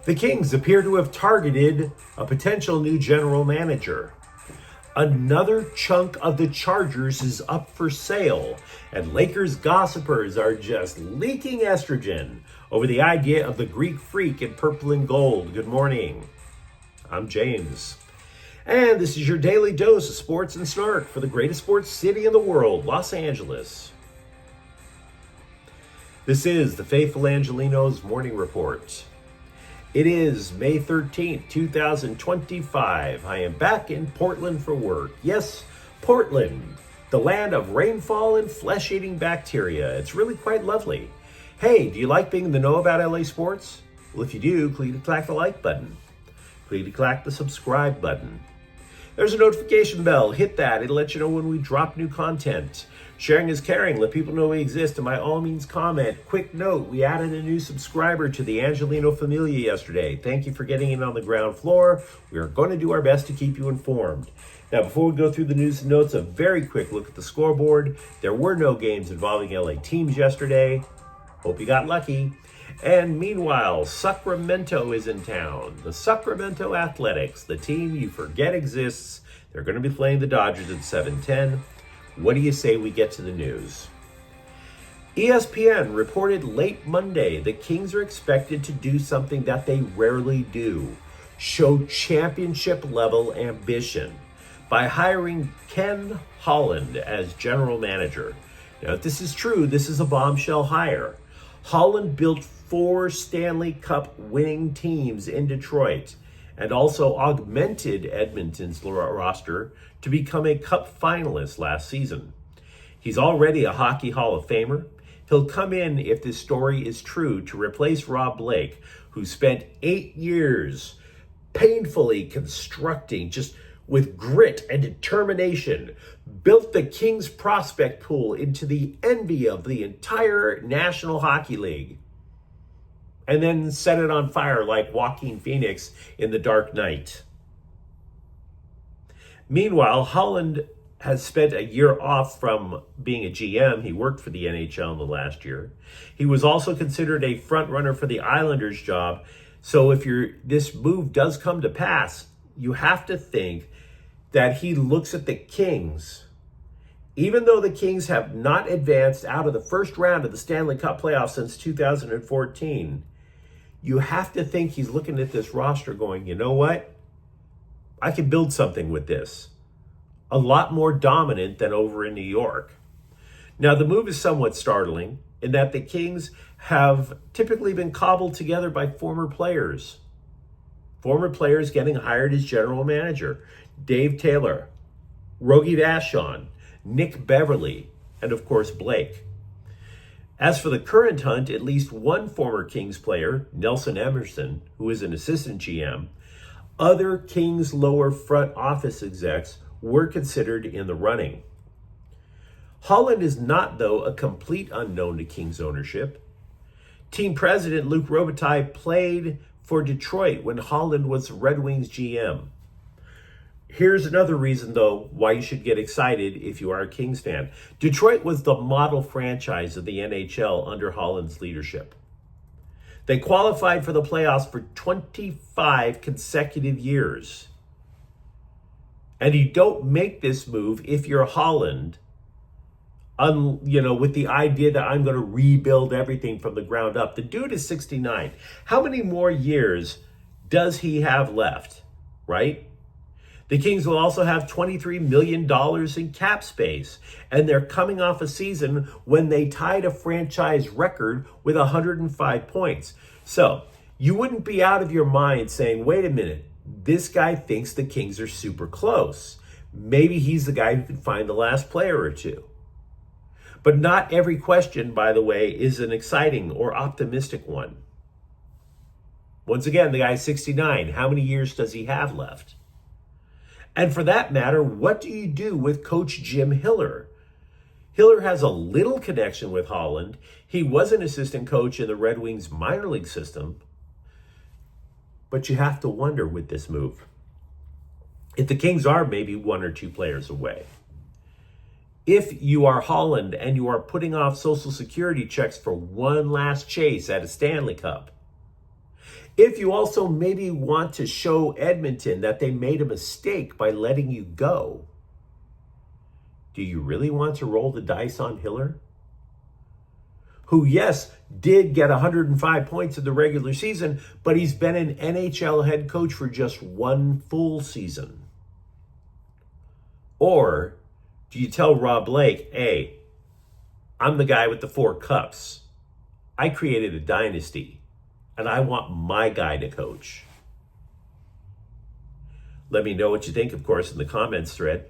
The Kings appear to have targeted a potential new general manager. Another chunk of the Chargers is up for sale, and Lakers gossipers are just leaking estrogen over the idea of the Greek freak in purple and gold. Good morning. I'm James. And this is your daily dose of sports and snark for the greatest sports city in the world, Los Angeles. This is the Faithful Angelenos Morning Report. It is May 13th, 2025. I am back in Portland for work. Yes, Portland, the land of rainfall and flesh-eating bacteria. It's really quite lovely. Hey, do you like being in the know about LA sports? Well, if you do, click the like button. Click the subscribe button. There's a notification bell. Hit that. It'll let you know when we drop new content. Sharing is caring. Let people know we exist, and by all means comment. Quick note, we added a new subscriber to the Angeleno Familia yesterday. Thank you for getting in on the ground floor. We are going to do our best to keep you informed. Now, before we go through the news and notes, a very quick look at the scoreboard. There were no games involving LA teams yesterday. Hope you got lucky. And meanwhile, Sacramento is in town. The Sacramento Athletics, the team you forget exists. They're going to be playing the Dodgers at 7:10. What do you say we get to the news? ESPN reported late Monday the Kings are expected to do something that they rarely do: show championship-level ambition by hiring Ken Holland as general manager. Now, if this is true, this is a bombshell hire. Holland built 4 Stanley Cup winning teams in Detroit and also augmented Edmonton's roster to become a Cup finalist last season. He's already a Hockey Hall of Famer. He'll come in, if this story is true, to replace Rob Blake, who spent 8 years painfully constructing, just with grit and determination, built the Kings prospect pool into the envy of the entire National Hockey League, and then set it on fire like Joaquin Phoenix in The Dark Knight. Meanwhile, Holland has spent a year off from being a GM. He worked for the NHL in the last year. He was also considered a front runner for the Islanders job. So if this move does come to pass, you have to think that he looks at the Kings. Even though the Kings have not advanced out of the first round of the Stanley Cup playoffs since 2014, you have to think he's looking at this roster going, you know what? I can build something with this. A lot more dominant than over in New York. Now, the move is somewhat startling in that the Kings have typically been cobbled together by former players. Former players getting hired as general manager. Dave Taylor, Rogie Vachon, Nick Beverly, and of course Blake. As for the current hunt, at least one former Kings player, Nelson Emerson, who is an assistant GM, other Kings lower front office execs were considered in the running. Holland is not, though, a complete unknown to Kings ownership. Team president Luc Robitaille played for Detroit when Holland was Red Wings GM. Here's another reason, though, why you should get excited if you are a Kings fan. Detroit was the model franchise of the NHL under Holland's leadership. They qualified for the playoffs for 25 consecutive years. And you don't make this move if you're Holland, with the idea that I'm going to rebuild everything from the ground up. The dude is 69. How many more years does he have left, right? The Kings will also have $23 million in cap space, and they're coming off a season when they tied a franchise record with 105 points. So you wouldn't be out of your mind saying, wait a minute, this guy thinks the Kings are super close. Maybe he's the guy who can find the last player or two. But not every question, by the way, is an exciting or optimistic one. Once again, the guy's 69. How many years does he have left? And for that matter, what do you do with Coach Jim Hiller? Hiller has a little connection with Holland. He was an assistant coach in the Red Wings minor league system. But you have to wonder with this move, if the Kings are maybe 1 or 2 players away. If you are Holland and you are putting off Social Security checks for one last chase at a Stanley Cup, If you also maybe want to show Edmonton that they made a mistake by letting you go, do you really want to roll the dice on Hiller? Who, yes, did get 105 points in the regular season, but he's been an NHL head coach for just one full season. Or do you tell Rob Blake, hey, I'm the guy with the 4 cups. I created a dynasty, and I want my guy to coach. Let me know what you think, of course, in the comments thread.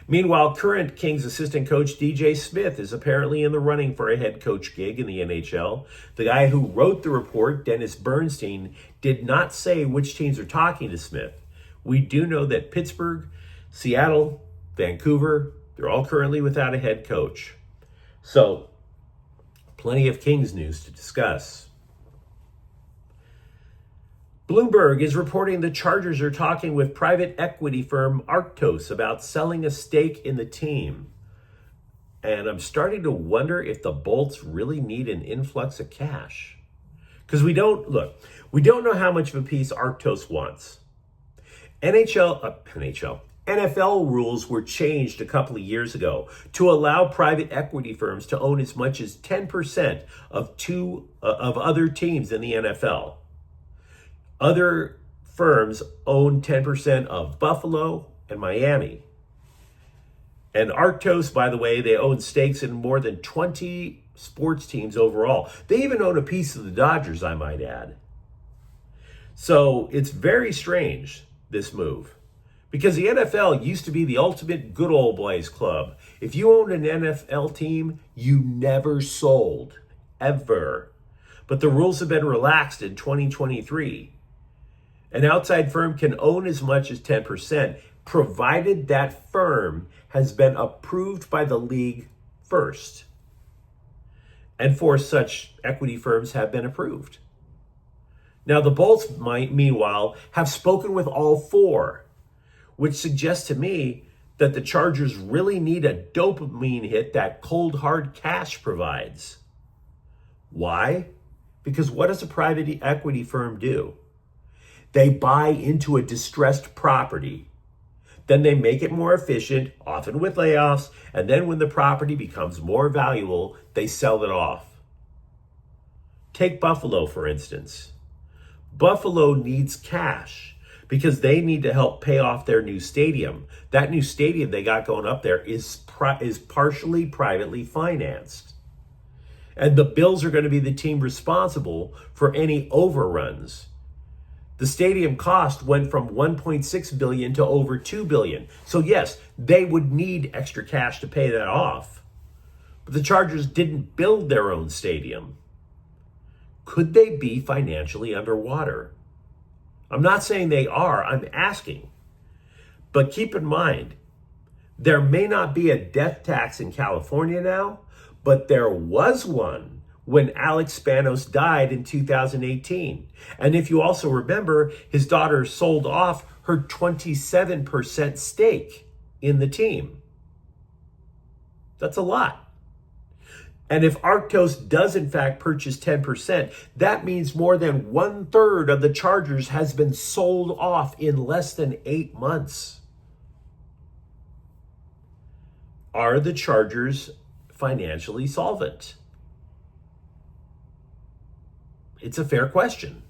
Meanwhile, current Kings assistant coach DJ Smith is apparently in the running for a head coach gig in the NHL. The guy who wrote the report, Dennis Bernstein, did not say which teams are talking to Smith. We do know that Pittsburgh, Seattle, Vancouver, they're all currently without a head coach. So, plenty of Kings news to discuss. Bloomberg is reporting the Chargers are talking with private equity firm Arctos about selling a stake in the team. And I'm starting to wonder if the Bolts really need an influx of cash. Because we don't know how much of a piece Arctos wants. NFL rules were changed a couple of years ago to allow private equity firms to own as much as 10% of other teams in the NFL. Other firms own 10% of Buffalo and Miami. And Arctos, by the way, they own stakes in more than 20 sports teams overall. They even own a piece of the Dodgers, I might add. So it's very strange, this move. Because the NFL used to be the ultimate good old boys club. If you owned an NFL team, you never sold, ever. But the rules have been relaxed in 2023. An outside firm can own as much as 10%, provided that firm has been approved by the league first. And 4 such equity firms have been approved. Now, the Bolts might, meanwhile, have spoken with all 4, which suggests to me that the Chargers really need a dopamine hit that cold, hard cash provides. Why? Because what does a private equity firm do? They buy into a distressed property. Then they make it more efficient, often with layoffs, and then when the property becomes more valuable, they sell it off. Take Buffalo, for instance. Buffalo needs cash because they need to help pay off their new stadium. That new stadium they got going up there is partially privately financed. And the Bills are going to be the team responsible for any overruns. The stadium cost went from $1.6 billion to over $2 billion. So yes, they would need extra cash to pay that off. But the Chargers didn't build their own stadium. Could they be financially underwater? I'm not saying they are, I'm asking. But keep in mind, there may not be a death tax in California now, but there was one when Alex Spanos died in 2018. And if you also remember, his daughter sold off her 27% stake in the team. That's a lot. And if Arctos does in fact purchase 10%, that means more than 1/3 of the Chargers has been sold off in less than 8 months. Are the Chargers financially solvent? It's a fair question.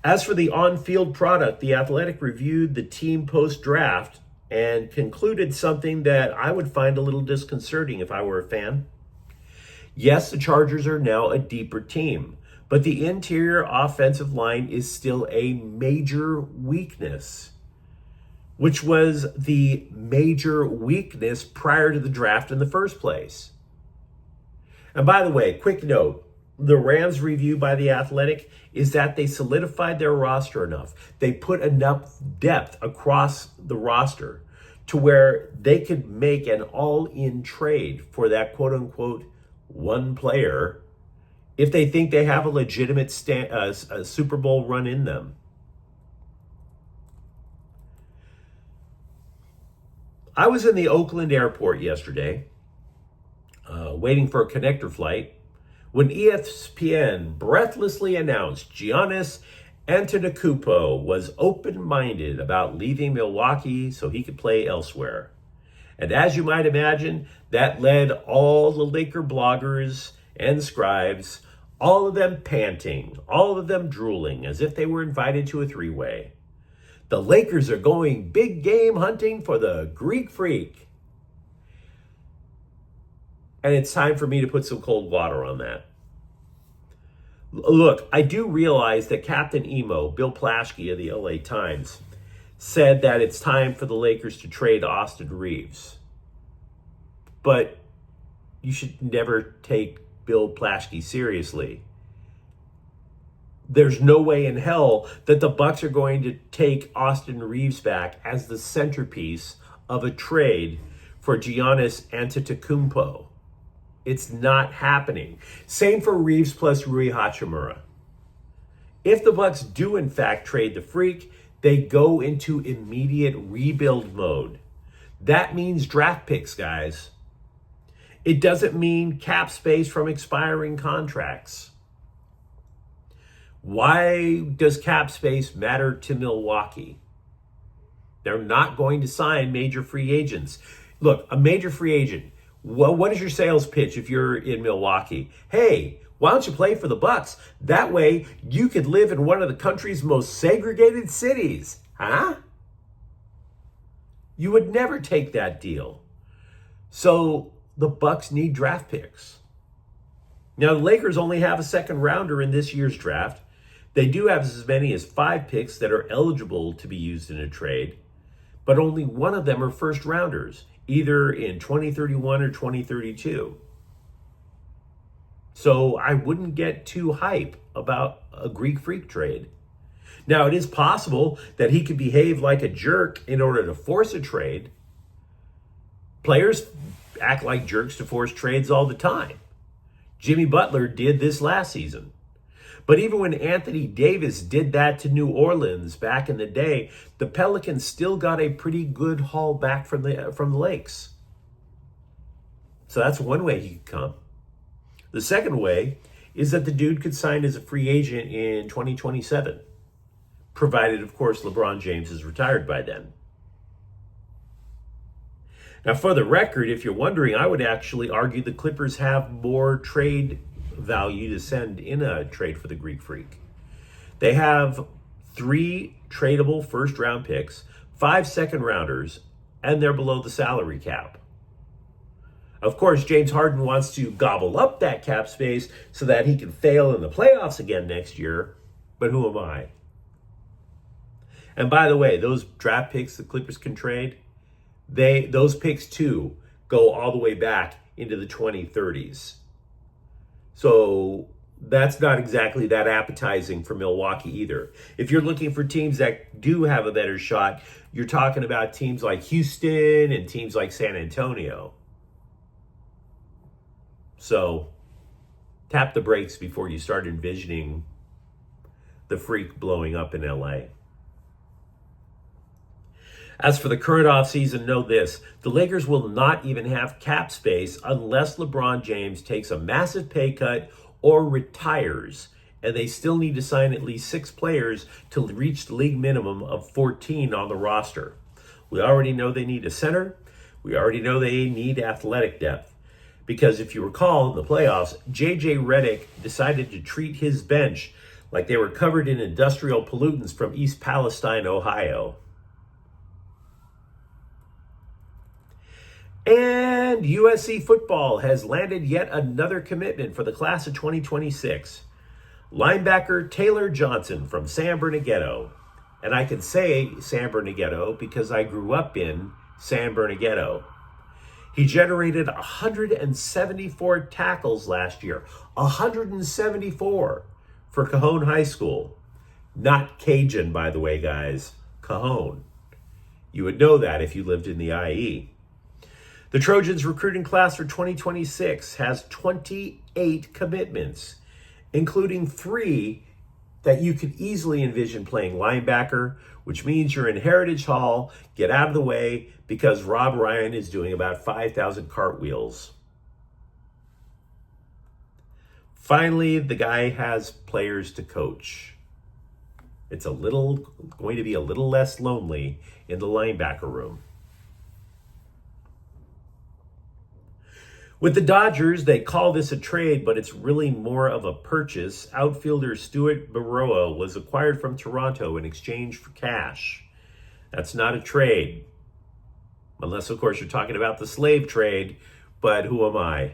As for the on-field product, The Athletic reviewed the team post-draft and concluded something that I would find a little disconcerting if I were a fan. Yes, the Chargers are now a deeper team, but the interior offensive line is still a major weakness, which was the major weakness prior to the draft in the first place. And by the way, quick note, the Rams review by The Athletic is that they solidified their roster enough. They put enough depth across the roster to where they could make an all-in trade for that quote-unquote one player if they think they have a legitimate a Super Bowl run in them. I was in the Oakland airport yesterday, waiting for a connector flight when ESPN breathlessly announced Giannis Antetokounmpo was open-minded about leaving Milwaukee so he could play elsewhere. And as you might imagine, that led all the Laker bloggers and scribes, all of them panting, all of them drooling as if they were invited to a three-way. The Lakers are going big game hunting for the Greek Freak. And it's time for me to put some cold water on that. Look, I do realize that Captain Emo, Bill Plaschke of the LA Times, said that it's time for the Lakers to trade Austin Reeves. But you should never take Bill Plaschke seriously. There's no way in hell that the Bucks are going to take Austin Reeves back as the centerpiece of a trade for Giannis Antetokounmpo. It's not happening. Same for Reeves plus Rui Hachimura. If the Bucks do in fact trade the Freak, they go into immediate rebuild mode. That means draft picks, guys. It doesn't mean cap space from expiring contracts. Why does cap space matter to Milwaukee? They're not going to sign major free agents. Look, a major free agent, well, what is your sales pitch if you're in Milwaukee? Hey, why don't you play for the Bucks? That way you could live in one of the country's most segregated cities. Huh? You would never take that deal. So the Bucks need draft picks. Now, the Lakers only have a second rounder in this year's draft. They do have as many as 5 picks that are eligible to be used in a trade, but only one of them are first rounders, either in 2031 or 2032. So I wouldn't get too hype about a Greek Freak trade. Now, it is possible that he could behave like a jerk in order to force a trade. Players act like jerks to force trades all the time. Jimmy Butler did this last season. But even when Anthony Davis did that to New Orleans back in the day, the Pelicans still got a pretty good haul back from the Lakes. So that's one way he could come. The second way is that the dude could sign as a free agent in 2027, provided, of course, LeBron James is retired by then. Now, for the record, if you're wondering, I would actually argue the Clippers have more trade value to send in a trade for the Greek Freak. They have 3 tradable first-round picks, 5 second-rounders, and they're below the salary cap. Of course, James Harden wants to gobble up that cap space so that he can fail in the playoffs again next year, but who am I? And by the way, those draft picks the Clippers can trade, those picks too go all the way back into the 2030s. So that's not exactly that appetizing for Milwaukee either. If you're looking for teams that do have a better shot, you're talking about teams like Houston and teams like San Antonio. So tap the brakes before you start envisioning the Freak blowing up in LA. As for the current offseason, know this: the Lakers will not even have cap space unless LeBron James takes a massive pay cut or retires, and they still need to sign at least 6 players to reach the league minimum of 14 on the roster. We already know they need a center. We already know they need athletic depth. Because if you recall, in the playoffs, J.J. Redick decided to treat his bench like they were covered in industrial pollutants from East Palestine, Ohio. And USC football has landed yet another commitment for the class of 2026. Linebacker Taylor Johnson from San Bernardino. And I can say San Bernardino because I grew up in San Bernardino. He generated 174 tackles last year. 174 for Cajon High School. Not Cajun, by the way, guys. Cajon. You would know that if you lived in the IE. The Trojans recruiting class for 2026 has 28 commitments, including 3 that you could easily envision playing linebacker, which means you're in Heritage Hall. Get out of the way because Rob Ryan is doing about 5,000 cartwheels. Finally, the guy has players to coach. It's going to be a little less lonely in the linebacker room. With the Dodgers, they call this a trade, but it's really more of a purchase. Outfielder Stuart Baroa was acquired from Toronto in exchange for cash. That's not a trade. Unless, of course, you're talking about the slave trade, but who am I?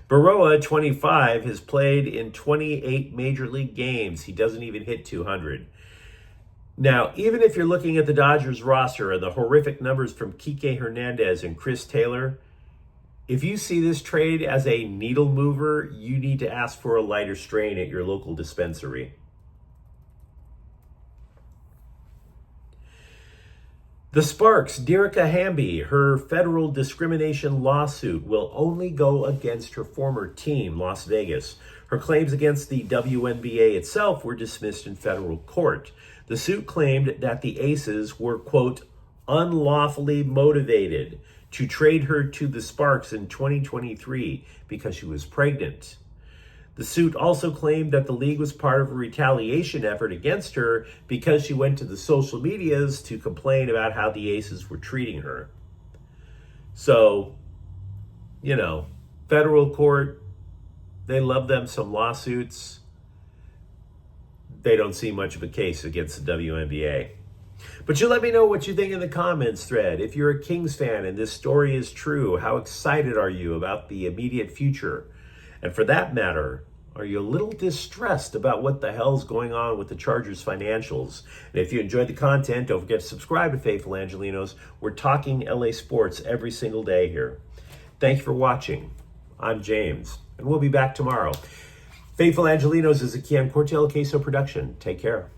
Baroa, 25, has played in 28 major league games. He doesn't even hit 200. Now, even if you're looking at the Dodgers roster and the horrific numbers from Kike Hernandez and Chris Taylor, if you see this trade as a needle mover, you need to ask for a lighter strain at your local dispensary. The Sparks, Derica Hamby, her federal discrimination lawsuit will only go against her former team, Las Vegas. Her claims against the WNBA itself were dismissed in federal court. The suit claimed that the Aces were, quote, unlawfully motivated to trade her to the Sparks in 2023 because she was pregnant. The suit also claimed that the league was part of a retaliation effort against her because she went to the social medias to complain about how the Aces were treating her. So, federal court, they love them some lawsuits. They don't see much of a case against the WNBA. But you let me know what you think in the comments thread. If you're a Kings fan and this story is true, how excited are you about the immediate future? And for that matter, are you a little distressed about what the hell's going on with the Chargers financials? And if you enjoyed the content, don't forget to subscribe to Faithful Angelenos. We're talking LA sports every single day here. Thank you for watching. I'm James, and we'll be back tomorrow. Faithful Angelenos is a Kian Cortell Queso production. Take care.